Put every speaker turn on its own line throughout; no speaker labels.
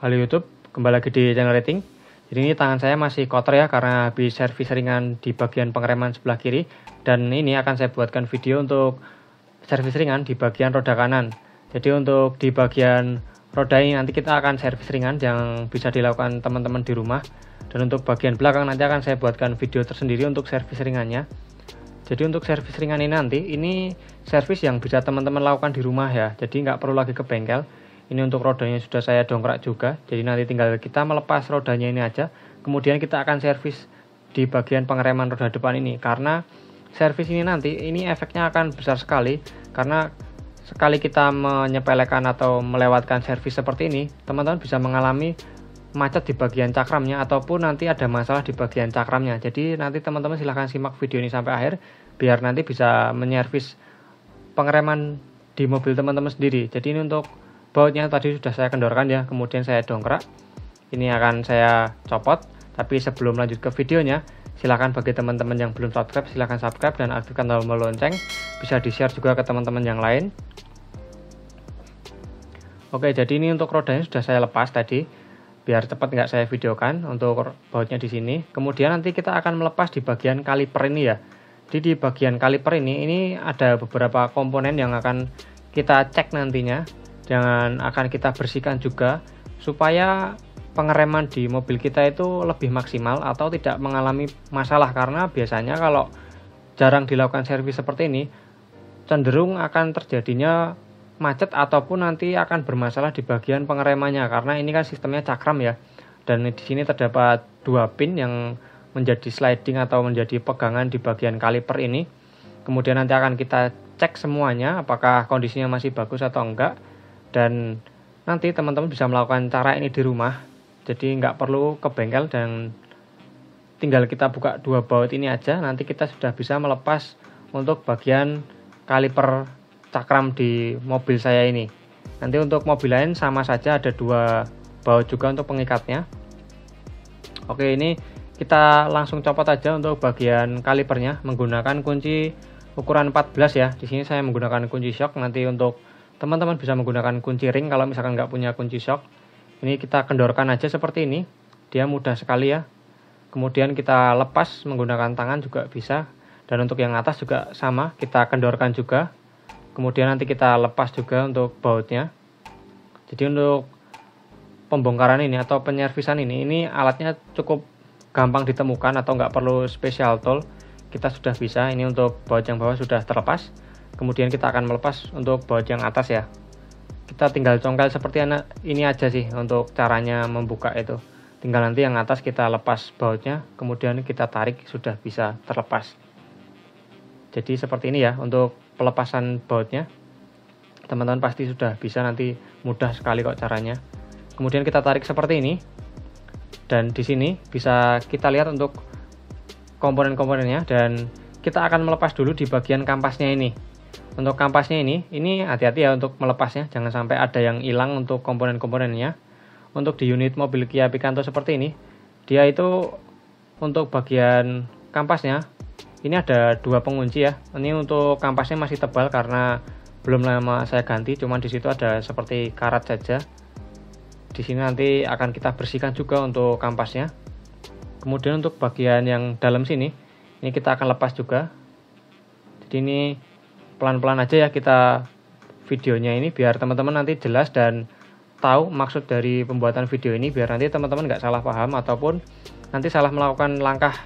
Halo YouTube, kembali lagi di channel Rating. Jadi ini tangan saya masih kotor ya karena habis servis ringan di bagian pengereman sebelah kiri. Dan ini akan saya buatkan video untuk servis ringan di bagian roda kanan. Jadi untuk di bagian roda ini nanti kita akan servis ringan yang bisa dilakukan teman-teman di rumah. Dan untuk bagian belakang nanti akan saya buatkan video tersendiri untuk servis ringannya. Jadi untuk servis ringan ini nanti, ini servis yang bisa teman-teman lakukan di rumah ya. Jadi nggak perlu lagi ke bengkel. Ini untuk rodanya sudah saya dongkrak juga. Jadi nanti tinggal kita melepas rodanya ini aja. Kemudian kita akan servis di bagian pengereman roda depan ini. Karena servis ini nanti, ini efeknya akan besar sekali. Karena sekali kita menyepelekan atau melewatkan servis seperti ini, teman-teman bisa mengalami macet di bagian cakramnya ataupun nanti ada masalah di bagian cakramnya. Jadi nanti teman-teman silahkan simak video ini sampai akhir biar nanti bisa menyervis pengereman di mobil teman-teman sendiri. Jadi ini untuk bautnya tadi sudah saya kendorkan ya, kemudian saya dongkrak. Ini akan saya copot. Tapi sebelum lanjut ke videonya, silahkan bagi teman-teman yang belum subscribe, silahkan subscribe dan aktifkan tombol lonceng. Bisa di-share juga ke teman-teman yang lain. Oke, jadi ini untuk rodanya sudah saya lepas tadi, biar cepat nggak saya videokan untuk bautnya di sini. Kemudian nanti kita akan melepas di bagian kaliper ini ya. Jadi di bagian kaliper ini ada beberapa komponen yang akan kita cek nantinya. Jangan akan kita bersihkan juga supaya pengereman di mobil kita itu lebih maksimal atau tidak mengalami masalah, karena biasanya kalau jarang dilakukan servis seperti ini cenderung akan terjadinya macet ataupun nanti akan bermasalah di bagian pengeremannya, karena ini kan sistemnya cakram ya. Dan di sini terdapat dua pin yang menjadi sliding atau menjadi pegangan di bagian kaliper ini. Kemudian nanti akan kita cek semuanya apakah kondisinya masih bagus atau enggak. Dan nanti teman-teman bisa melakukan cara ini di rumah. Jadi nggak perlu ke bengkel dan tinggal kita buka dua baut ini aja. Nanti kita sudah bisa melepas untuk bagian kaliper cakram di mobil saya ini. Nanti untuk mobil lain sama saja, ada dua baut juga untuk pengikatnya. Oke, ini kita langsung copot aja untuk bagian kalipernya menggunakan kunci ukuran 14 ya. Di sini saya menggunakan kunci shock. Nanti untuk teman-teman bisa menggunakan kunci ring kalau misalkan nggak punya kunci shock. Ini kita kendorkan aja seperti ini. Dia mudah sekali ya. Kemudian kita lepas menggunakan tangan juga bisa. Dan untuk yang atas juga sama, kita kendorkan juga. Kemudian nanti kita lepas juga untuk bautnya. Jadi untuk pembongkaran ini atau penyervisan ini alatnya cukup gampang ditemukan atau nggak perlu special tool. Kita sudah bisa. Ini untuk baut yang bawah sudah terlepas. Kemudian kita akan melepas untuk baut yang atas ya. Kita tinggal congkel seperti ini aja sih untuk caranya membuka itu. Tinggal nanti yang atas kita lepas bautnya, kemudian kita tarik, sudah bisa terlepas. Jadi seperti ini ya untuk pelepasan bautnya. Teman-teman pasti sudah bisa, nanti mudah sekali kok caranya. Kemudian kita tarik seperti ini. Dan di sini bisa kita lihat untuk komponen-komponennya, dan kita akan melepas dulu di bagian kampasnya ini. Untuk kampasnya ini hati-hati ya untuk melepasnya, jangan sampai ada yang hilang untuk komponen-komponennya. Untuk di unit mobil Kia Picanto seperti ini, dia itu untuk bagian kampasnya ini ada dua pengunci ya. Ini untuk kampasnya masih tebal karena belum lama saya ganti, cuman di situ ada seperti karat saja. Di sini nanti akan kita bersihkan juga untuk kampasnya. Kemudian untuk bagian yang dalam sini, ini kita akan lepas juga. Jadi ini pelan-pelan aja ya kita videonya ini biar teman-teman nanti jelas dan tahu maksud dari pembuatan video ini, biar nanti teman-teman nggak salah paham ataupun nanti salah melakukan langkah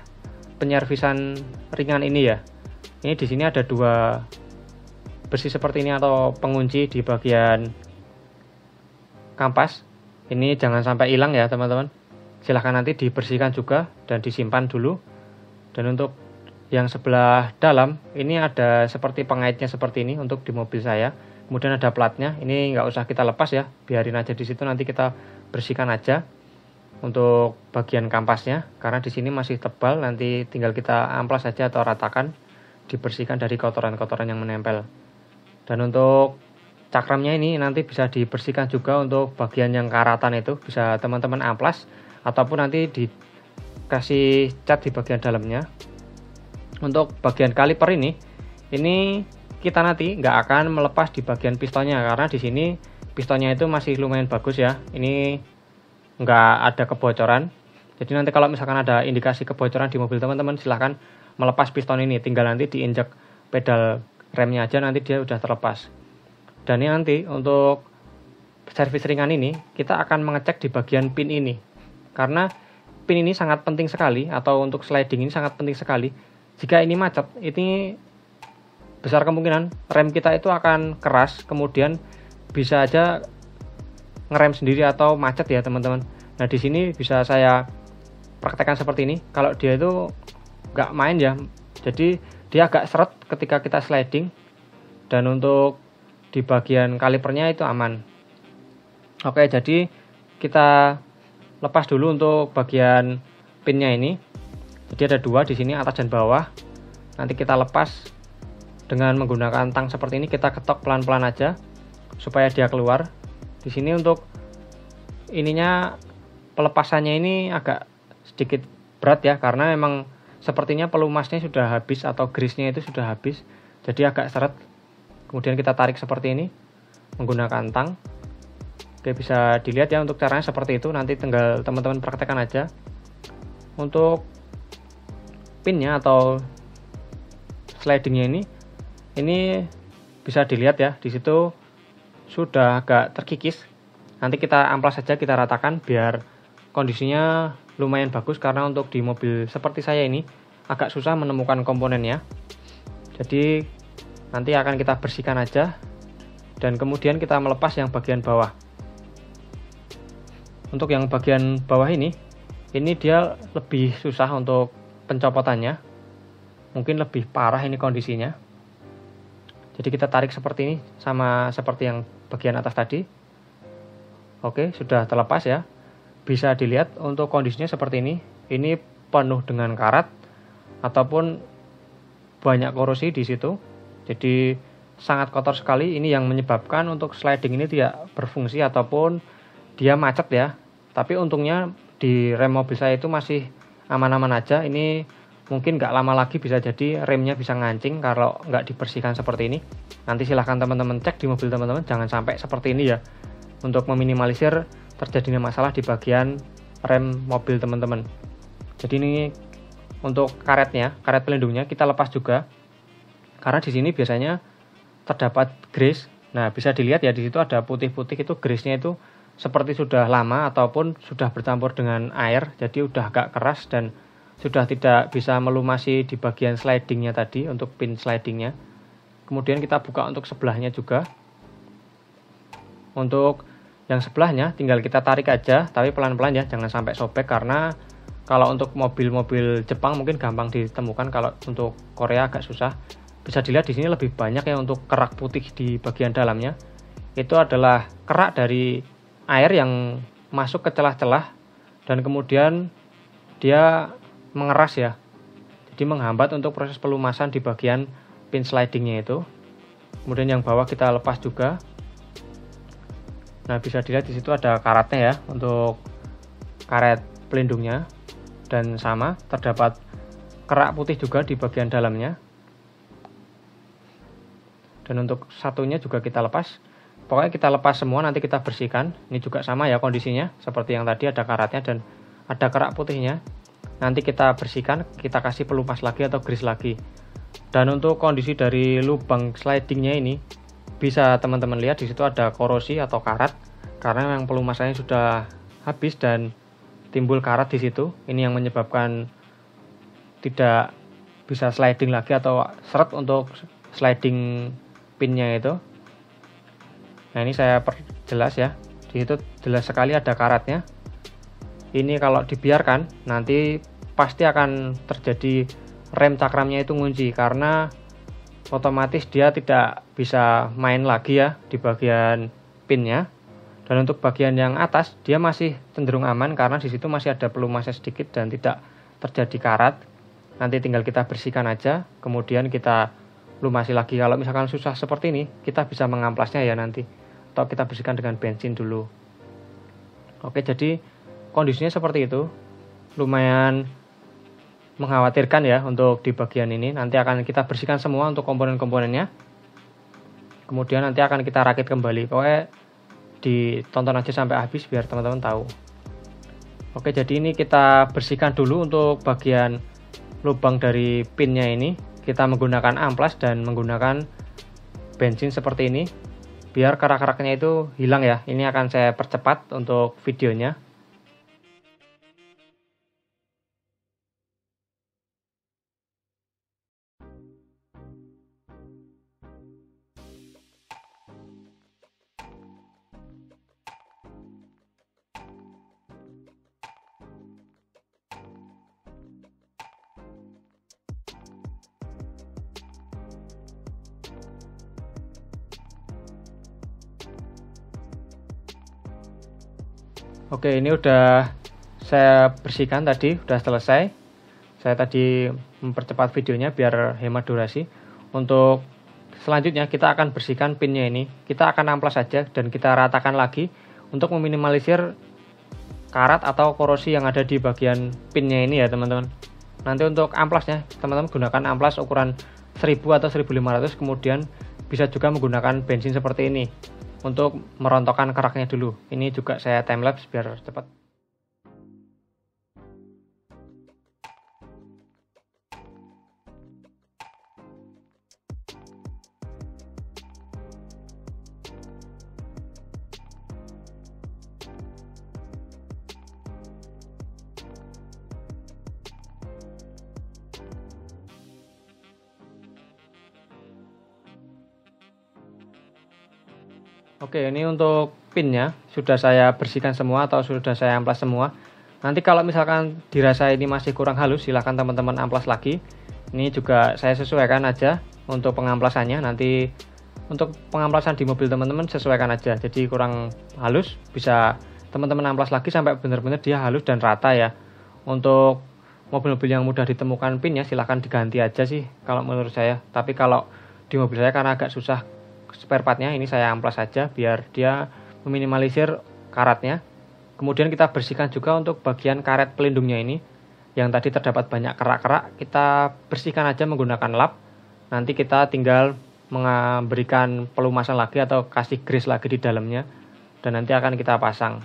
penyervisan ringan ini ya. Ini di sini ada dua besi seperti ini atau pengunci di bagian kampas. Ini jangan sampai hilang ya teman-teman. Silahkan nanti dibersihkan juga dan disimpan dulu. Dan untuk yang sebelah dalam ini ada seperti pengaitnya seperti ini untuk di mobil saya. Kemudian ada platnya. Ini nggak usah kita lepas ya, biarin aja di situ, nanti kita bersihkan aja untuk bagian kampasnya karena di sini masih tebal. Nanti tinggal kita amplas saja atau ratakan, dibersihkan dari kotoran-kotoran yang menempel. Dan untuk cakramnya ini nanti bisa dibersihkan juga untuk bagian yang karatan itu, bisa teman-teman amplas ataupun nanti dikasih cat di bagian dalamnya. Untuk bagian kaliper ini kita nanti nggak akan melepas di bagian pistonnya karena di sini pistonnya itu masih lumayan bagus ya. Ini nggak ada kebocoran. Jadi nanti kalau misalkan ada indikasi kebocoran di mobil teman-teman, silahkan melepas piston ini, tinggal nanti diinjak pedal remnya aja, nanti dia udah terlepas. Dan ini nanti untuk servis ringan ini kita akan mengecek di bagian pin ini, karena pin ini sangat penting sekali, atau untuk sliding ini sangat penting sekali. Jika ini macet, ini besar kemungkinan rem kita itu akan keras, kemudian bisa aja ngerem sendiri atau macet ya teman-teman. Nah di sini bisa saya praktekkan seperti ini. Kalau dia itu nggak main ya, jadi dia agak seret ketika kita sliding, dan untuk di bagian kalipernya itu aman. Oke, jadi kita lepas dulu untuk bagian pinnya ini. Jadi ada dua di sini, atas dan bawah. Nanti kita lepas dengan menggunakan tang seperti ini, kita ketok pelan-pelan aja supaya dia keluar. Di sini untuk ininya, pelepasannya ini agak sedikit berat ya, karena memang sepertinya pelumasnya sudah habis atau grease-nya itu sudah habis, jadi agak seret. Kemudian kita tarik seperti ini menggunakan tang. Oke, bisa dilihat ya untuk caranya seperti itu, nanti tinggal teman-teman praktekkan aja. Untuk pinnya atau slidingnya ini bisa dilihat ya, di situ sudah agak terkikis. Nanti kita amplas saja, kita ratakan biar kondisinya lumayan bagus, karena untuk di mobil seperti saya ini agak susah menemukan komponennya. Jadi nanti akan kita bersihkan aja, dan kemudian kita melepas yang bagian bawah. Untuk yang bagian bawah ini dia lebih susah untuk pencopotannya, mungkin lebih parah ini kondisinya. Jadi kita tarik seperti ini, sama seperti yang bagian atas tadi. Oke, sudah terlepas ya. Bisa dilihat untuk kondisinya seperti ini. Ini penuh dengan karat ataupun banyak korosi di situ. Jadi sangat kotor sekali. Ini yang menyebabkan untuk sliding ini tidak berfungsi ataupun dia macet ya. Tapi untungnya di rem mobil saya itu masih aman-aman aja. Ini mungkin nggak lama lagi bisa jadi remnya bisa ngancing kalau nggak dibersihkan seperti ini. Nanti silahkan teman-teman cek di mobil teman-teman, jangan sampai seperti ini ya, untuk meminimalisir terjadinya masalah di bagian rem mobil teman-teman. Jadi ini untuk karetnya, karet pelindungnya kita lepas juga, karena di sini biasanya terdapat grease. Nah bisa dilihat ya, di situ ada putih-putih, itu grease-nya itu seperti sudah lama ataupun sudah bercampur dengan air, jadi udah agak keras dan sudah tidak bisa melumasi di bagian slidingnya tadi, untuk pin slidingnya. Kemudian kita buka untuk sebelahnya juga. Untuk yang sebelahnya tinggal kita tarik aja, tapi pelan-pelan ya, jangan sampai sobek, karena kalau untuk mobil-mobil Jepang mungkin gampang ditemukan, kalau untuk Korea agak susah. Bisa dilihat di sini lebih banyak ya untuk kerak putih di bagian dalamnya. Itu adalah kerak dari air yang masuk ke celah-celah dan kemudian dia mengeras ya. Jadi menghambat untuk proses pelumasan di bagian pin slidingnya itu. Kemudian yang bawah kita lepas juga. Nah, bisa dilihat di situ ada karetnya ya, untuk karet pelindungnya, dan sama terdapat kerak putih juga di bagian dalamnya. Dan untuk satunya juga kita lepas. Pokoknya kita lepas semua, nanti kita bersihkan. Ini juga sama ya kondisinya, seperti yang tadi, ada karetnya dan ada kerak putihnya. Nanti kita bersihkan, kita kasih pelumas lagi atau grease lagi. Dan untuk kondisi dari lubang slidingnya ini, bisa teman-teman lihat di situ ada korosi atau karat, karena memang pelumasannya sudah habis dan timbul karat di situ. Ini yang menyebabkan tidak bisa sliding lagi atau seret untuk sliding pinnya itu. Nah ini saya perjelas ya, di situ jelas sekali ada karatnya. Ini kalau dibiarkan nanti pasti akan terjadi rem cakramnya itu ngunci, karena otomatis dia tidak bisa main lagi ya di bagian pinnya. Dan untuk bagian yang atas dia masih cenderung aman, karena di situ masih ada pelumasnya sedikit dan tidak terjadi karat. Nanti tinggal kita bersihkan aja, kemudian kita lumasi lagi. Kalau misalkan susah seperti ini, kita bisa mengamplasnya ya nanti, atau kita bersihkan dengan bensin dulu. Oke, jadi kondisinya seperti itu. Lumayan mengkhawatirkan ya untuk di bagian ini. Nanti akan kita bersihkan semua untuk komponen-komponennya. Kemudian nanti akan kita rakit kembali. Pokoknya ditonton aja sampai habis biar teman-teman tahu. Oke, jadi ini kita bersihkan dulu untuk bagian lubang dari pinnya ini. Kita menggunakan amplas dan menggunakan bensin seperti ini biar kerak-keraknya itu hilang ya. Ini akan saya percepat untuk videonya. Oke, ini udah saya bersihkan tadi, udah selesai. Saya tadi mempercepat videonya biar hemat durasi. Untuk selanjutnya kita akan bersihkan pinnya ini. Kita akan amplas saja dan kita ratakan lagi untuk meminimalisir karat atau korosi yang ada di bagian pinnya ini ya teman-teman. Nanti untuk amplasnya teman-teman gunakan amplas ukuran 1000 atau 1500, kemudian bisa juga menggunakan bensin seperti ini untuk merontokkan keraknya dulu. Ini juga saya timelapse biar cepat. Oke, ini untuk pinnya sudah saya bersihkan semua atau sudah saya amplas semua. Nanti kalau misalkan dirasa ini masih kurang halus, silahkan teman-teman amplas lagi. Ini juga saya sesuaikan aja untuk pengamplasannya. Nanti untuk pengamplasan di mobil teman-teman sesuaikan aja. Jadi kurang halus bisa teman-teman amplas lagi sampai benar-benar dia halus dan rata ya. Untuk mobil-mobil yang mudah ditemukan pinnya silahkan diganti aja sih kalau menurut saya. Tapi kalau di mobil saya karena agak susah spare partnya, ini saya amplas saja biar dia meminimalisir karatnya. Kemudian kita bersihkan juga untuk bagian karet pelindungnya ini yang tadi terdapat banyak kerak-kerak. Kita bersihkan aja menggunakan lap. Nanti kita tinggal memberikan pelumasan lagi atau kasih grease lagi di dalamnya dan nanti akan kita pasang.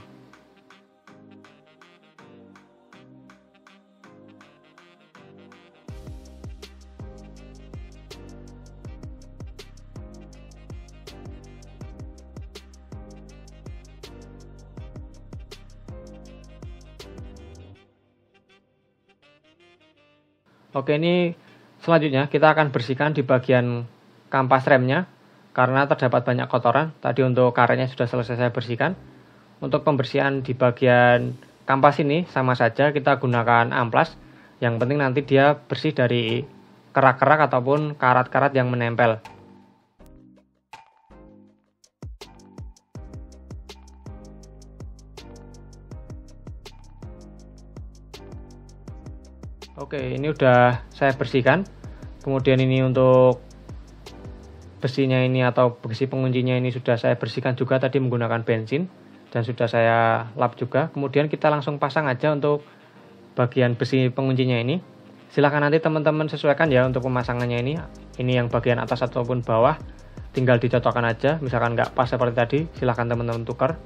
Oke, ini selanjutnya kita akan bersihkan di bagian kampas remnya karena terdapat banyak kotoran. Tadi untuk karetnya sudah selesai saya bersihkan. Untuk pembersihan di bagian kampas ini sama saja kita gunakan amplas. Yang penting nanti dia bersih dari kerak-kerak ataupun karat-karat yang menempel. Oke, ini udah saya bersihkan. Kemudian ini untuk besinya ini atau besi penguncinya ini sudah saya bersihkan juga tadi menggunakan bensin dan sudah saya lap juga. Kemudian kita langsung pasang aja untuk bagian besi penguncinya ini. Silahkan nanti teman-teman sesuaikan ya untuk pemasangannya ini. Ini yang bagian atas ataupun bawah tinggal dicocokkan aja. Misalkan nggak pas seperti tadi, silahkan teman-teman tukar.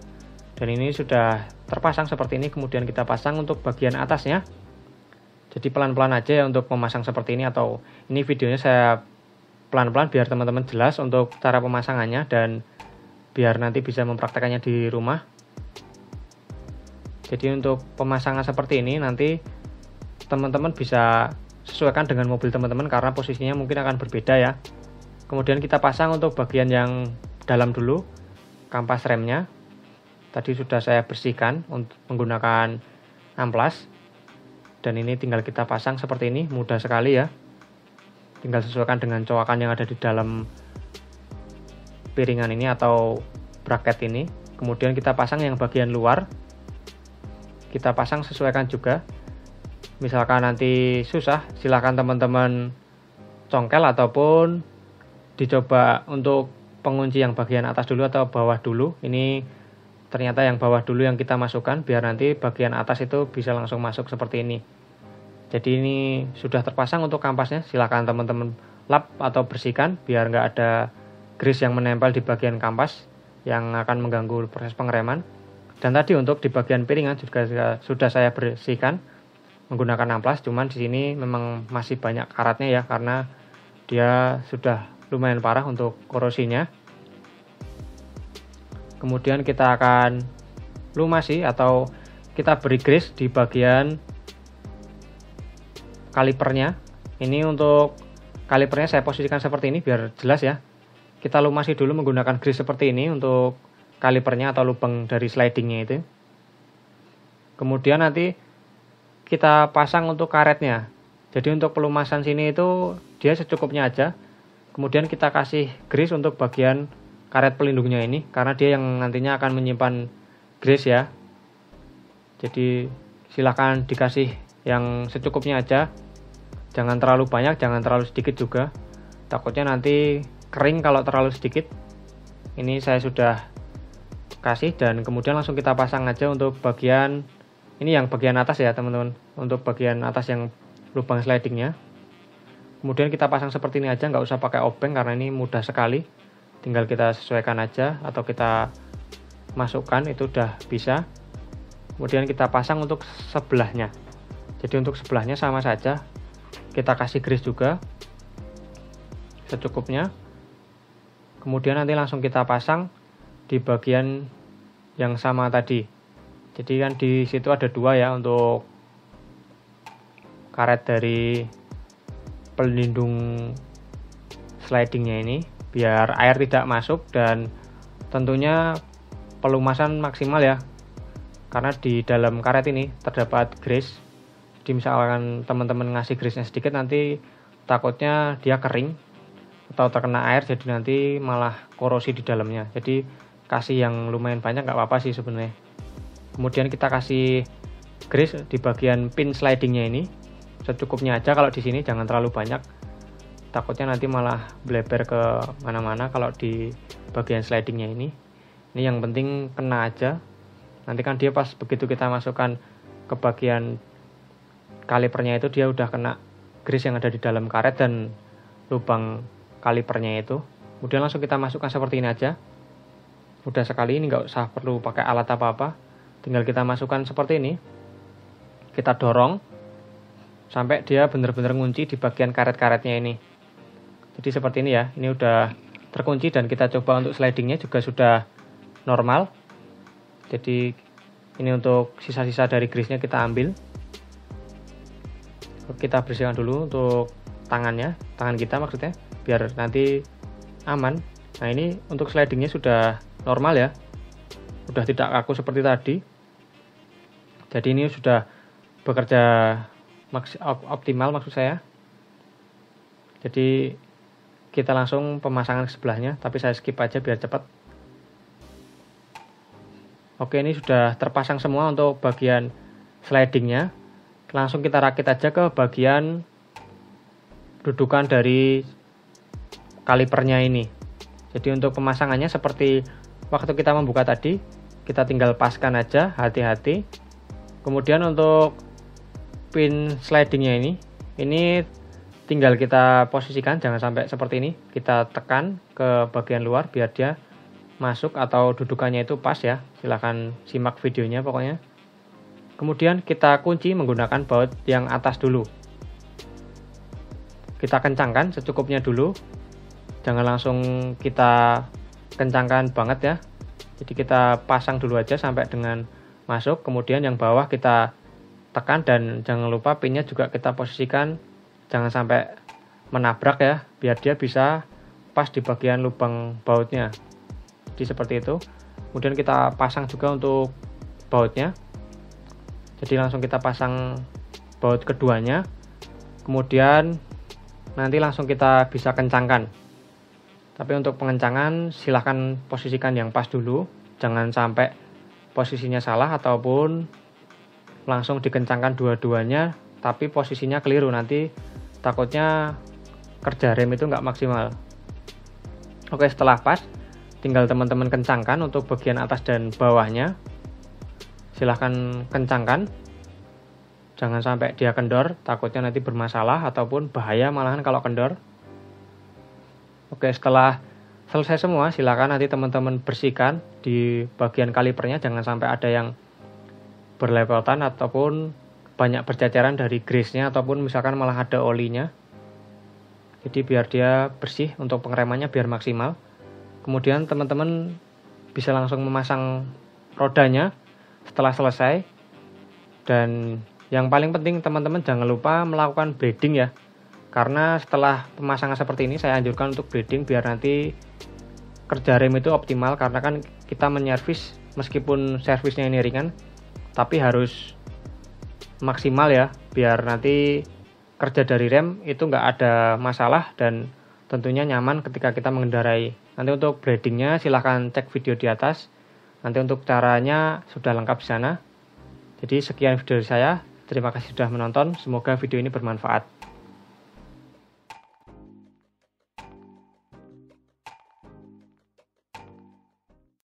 Dan ini sudah terpasang seperti ini. Kemudian kita pasang untuk bagian atasnya. Jadi pelan-pelan aja ya untuk memasang seperti ini, atau ini videonya saya pelan-pelan biar teman-teman jelas untuk cara pemasangannya dan biar nanti bisa mempraktekannya di rumah. Jadi untuk pemasangan seperti ini nanti teman-teman bisa sesuaikan dengan mobil teman-teman karena posisinya mungkin akan berbeda ya. Kemudian kita pasang untuk bagian yang dalam dulu, kampas remnya. Tadi sudah saya bersihkan untuk menggunakan amplas. Dan ini tinggal kita pasang seperti ini, mudah sekali ya. Tinggal sesuaikan dengan coakan yang ada di dalam piringan ini atau bracket ini. Kemudian kita pasang yang bagian luar. Kita pasang sesuaikan juga. Misalkan nanti susah, silahkan teman-teman congkel ataupun dicoba untuk pengunci yang bagian atas dulu atau bawah dulu. Ini ternyata yang bawah dulu yang kita masukkan biar nanti bagian atas itu bisa langsung masuk seperti ini. Jadi ini sudah terpasang untuk kampasnya, silahkan teman-teman lap atau bersihkan biar nggak ada grease yang menempel di bagian kampas yang akan mengganggu proses pengereman. Dan tadi untuk di bagian piringan juga sudah saya bersihkan menggunakan amplas, cuman di sini memang masih banyak karatnya ya, karena dia sudah lumayan parah untuk korosinya. Kemudian kita akan lumasi atau kita beri grease di bagian kalipernya. Ini untuk kalipernya saya posisikan seperti ini biar jelas ya. Kita lumasi dulu menggunakan grease seperti ini untuk kalipernya atau lubang dari slidingnya itu. Kemudian nanti kita pasang untuk karetnya. Jadi untuk pelumasan sini itu dia secukupnya aja. Kemudian kita kasih grease untuk bagian karet pelindungnya ini, karena dia yang nantinya akan menyimpan grease ya. Jadi silahkan dikasih yang secukupnya aja. Jangan terlalu banyak, jangan terlalu sedikit juga. Takutnya nanti kering kalau terlalu sedikit. Ini saya sudah kasih dan kemudian langsung kita pasang aja untuk bagian ini, yang bagian atas ya teman-teman, untuk bagian atas yang lubang slidingnya. Kemudian kita pasang seperti ini aja, nggak usah pakai obeng karena ini mudah sekali, tinggal kita sesuaikan aja atau kita masukkan itu udah bisa. Kemudian kita pasang untuk sebelahnya. Jadi untuk sebelahnya sama saja, kita kasih grease juga secukupnya. Kemudian nanti langsung kita pasang di bagian yang sama tadi. Jadi kan di situ ada dua ya untuk karet dari pelindung slidingnya ini, biar air tidak masuk dan tentunya pelumasan maksimal ya, karena di dalam karet ini terdapat grease. Jadi misalkan teman-teman ngasih grease-nya sedikit, nanti takutnya dia kering atau terkena air, jadi nanti malah korosi di dalamnya. Jadi kasih yang lumayan banyak nggak apa-apa sih sebenarnya. Kemudian kita kasih grease di bagian pin slidingnya ini secukupnya aja. Kalau di sini jangan terlalu banyak, takutnya nanti malah bleber ke mana-mana kalau di bagian slidingnya ini. Ini yang penting kena aja. Nanti kan dia pas begitu kita masukkan ke bagian kalipernya itu, dia udah kena grease yang ada di dalam karet dan lubang kalipernya itu. Kemudian langsung kita masukkan seperti ini aja. Mudah sekali, ini nggak usah perlu pakai alat apa-apa. Tinggal kita masukkan seperti ini. Kita dorong sampai dia benar-benar ngunci di bagian karet-karetnya ini. Jadi seperti ini ya. Ini udah terkunci dan kita coba untuk slidingnya juga sudah normal. Jadi ini untuk sisa-sisa dari grease-nya kita ambil. Kita bersihkan dulu untuk tangannya, tangan kita maksudnya, biar nanti aman. Nah ini untuk slidingnya sudah normal ya, udah tidak kaku seperti tadi. Jadi ini sudah bekerja optimal maksud saya. Jadi kita langsung pemasangan ke sebelahnya, tapi saya skip aja biar cepat. Oke, ini sudah terpasang semua untuk bagian slidingnya. Langsung kita rakit aja ke bagian dudukan dari kalipernya ini. Jadi untuk pemasangannya seperti waktu kita membuka tadi, kita tinggal paskan aja, hati-hati. Kemudian untuk pin slidingnya ini tinggal kita posisikan, jangan sampai seperti ini. Kita tekan ke bagian luar biar dia masuk atau dudukannya itu pas ya. Silahkan simak videonya pokoknya. Kemudian kita kunci menggunakan baut yang atas dulu. Kita kencangkan secukupnya dulu. Jangan langsung kita kencangkan banget ya. Jadi kita pasang dulu aja sampai dengan masuk. Kemudian yang bawah kita tekan dan jangan lupa pinnya juga kita posisikan jangan sampai menabrak ya, biar dia bisa pas di bagian lubang bautnya. Jadi seperti itu. Kemudian kita pasang juga untuk bautnya. Jadi langsung kita pasang baut keduanya. Kemudian nanti langsung kita bisa kencangkan. Tapi untuk pengencangan silahkan posisikan yang pas dulu, jangan sampai posisinya salah ataupun langsung dikencangkan dua-duanya tapi posisinya keliru, nanti takutnya kerja rem itu nggak maksimal. Oke, setelah pas tinggal teman-teman kencangkan untuk bagian atas dan bawahnya. Silahkan kencangkan, jangan sampai dia kendor, takutnya nanti bermasalah ataupun bahaya malahan kalau kendor. Oke, setelah selesai semua, silakan nanti teman-teman bersihkan di bagian kalipernya, jangan sampai ada yang berlepotan ataupun banyak berceceran dari grease-nya ataupun misalkan malah ada olinya. Jadi biar dia bersih untuk pengeremannya biar maksimal. Kemudian teman-teman bisa langsung memasang rodanya setelah selesai. Dan yang paling penting teman-teman jangan lupa melakukan bleeding ya. Karena setelah pemasangan seperti ini saya anjurkan untuk bleeding biar nanti kerja rem itu optimal, karena kan kita menyervis meskipun servisnya ini ringan tapi harus maksimal ya, biar nanti kerja dari rem itu nggak ada masalah dan tentunya nyaman ketika kita mengendarai. Nanti untuk bleedingnya silahkan cek video di atas. Nanti untuk caranya sudah lengkap di sana. Jadi sekian video dari saya. Terima kasih sudah menonton. Semoga video ini bermanfaat.